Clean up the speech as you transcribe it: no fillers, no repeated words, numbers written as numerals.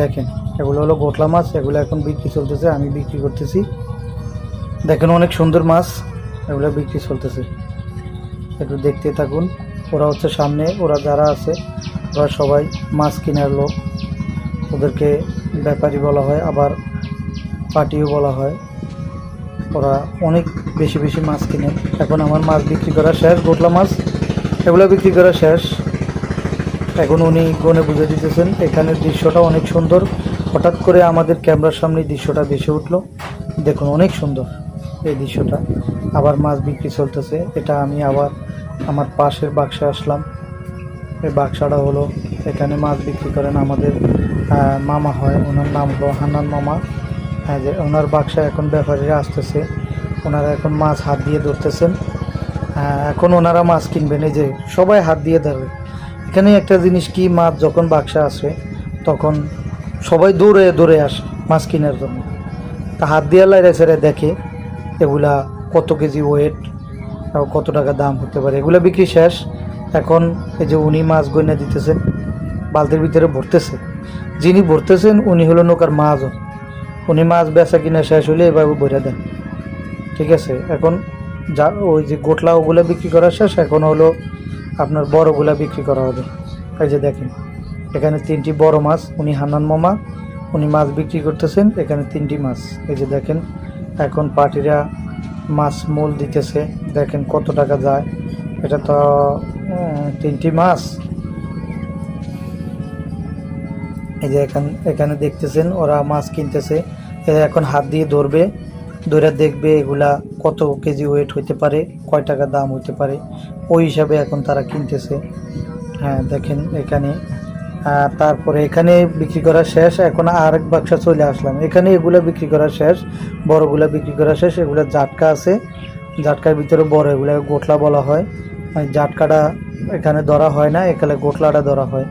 দেখেন এগুলো হলো গোটলা মাছ, এগুলো এখন বিক্রি চলতেছে, আমি বিক্রি করতেছি। দেখেন অনেক সুন্দর মাছ, এগুলো বিক্রি চলতেছে, একটু দেখতে থাকুন। ওরা হচ্ছে সামনে, ওরা যারা আছে ওরা সবাই মাছ কেনার লোক, ওদেরকে ব্যাপারী বলা হয়, আবার পাটিও বলা হয়। ওরা অনেক বেশি বেশি মাছ কিনে। এখন আমার মাছ বিক্রি করা শেষ, গোটলা মাছ এগুলো বিক্রি করা শেষ। এখন উনি গনে বুঝে দিতেছেন। এখানের দৃশ্যটা অনেক সুন্দর, হঠাৎ করে আমাদের ক্যামেরার সামনে দৃশ্যটা ভেসে উঠলো। দেখুন অনেক সুন্দর এই দৃশ্যটা। আবার মাছ বিক্রি চলতেছে। এটা আমি আবার আমার পাশের বাক্সে আসলাম। এই বাক্সাটা হলো, এখানে মাছ বিক্রি করেন আমাদের মামা হয়, ওনার নাম হলো হান্নান মামা। হ্যাঁ, যে ওনার বাক্সা এখন ব্যাপারীরা আসতেছে, ওনারা এখন মাছ হাত দিয়ে ধরতেছেন। এখন ওনারা মাছ কিনবেন, এই যে সবাই হাত দিয়ে ধরবে। এখানে একটা জিনিস কি, মাছ যখন বাক্সা আসে তখন সবাই দৌড়ে দৌড়ে আসে মাছ কেনার জন্য। তা হাত দিয়ে লাইরে ছেড়ে দেখে এগুলা কত কেজি ওয়েট, কত টাকা দাম হতে পারে। এগুলো বিক্রি শেষ। এখন এই যে উনি মাছ গয়না দিতেছেন, বালতির ভিতরে ভরতেছে। যিনি ভরতেছেন উনি হলো নৌকার মাছও, উনি মাছ বেচা কিনা শেষ হলে এভাবে ভরে দেন। ঠিক আছে, এখন যা ওই যে গোটলা ওগুলো বিক্রি করা শেষ, এখন হলো আপনার বড়গুলা বিক্রি করা হবে। এই যে দেখেন এখানে 3টি বড় মাছ, উনি হান্নান মামা, উনি মাছ বিক্রি করতেছেন। এখানে 3টি মাছ, এই যে দেখেন। এখন পার্টিরা মাছ মূল দিতেছে, দেখেন কত টাকা যায়। এটা তো 3টি মাছ। এই যে এখানে দেখতেছেন ওরা মাছ কিনতেছে। এখন হাত দিয়ে ধরবে, ধরে দেখবে এগুলা কত কেজি ওয়েট হইতে পারে, কয় টাকা দাম হইতে পারে, ওই হিসাবে এখন তারা কিনতেছে। হ্যাঁ দেখেন এখানে। তারপরে এখানে বিক্রি করা শেষ। এখন আরেক বাক্সা চলে আসলাম। এখানে এগুলা বিক্রি করা শেষ, বড়গুলা বিক্রি করা শেষ। এগুলা জাটকা আছে, জাটকার ভিতরে বড়, এগুলা গোটলা বলা হয়। জাটকাটা এখানে ধরা হয় না, এখানে গোটলাটা ধরা হয়।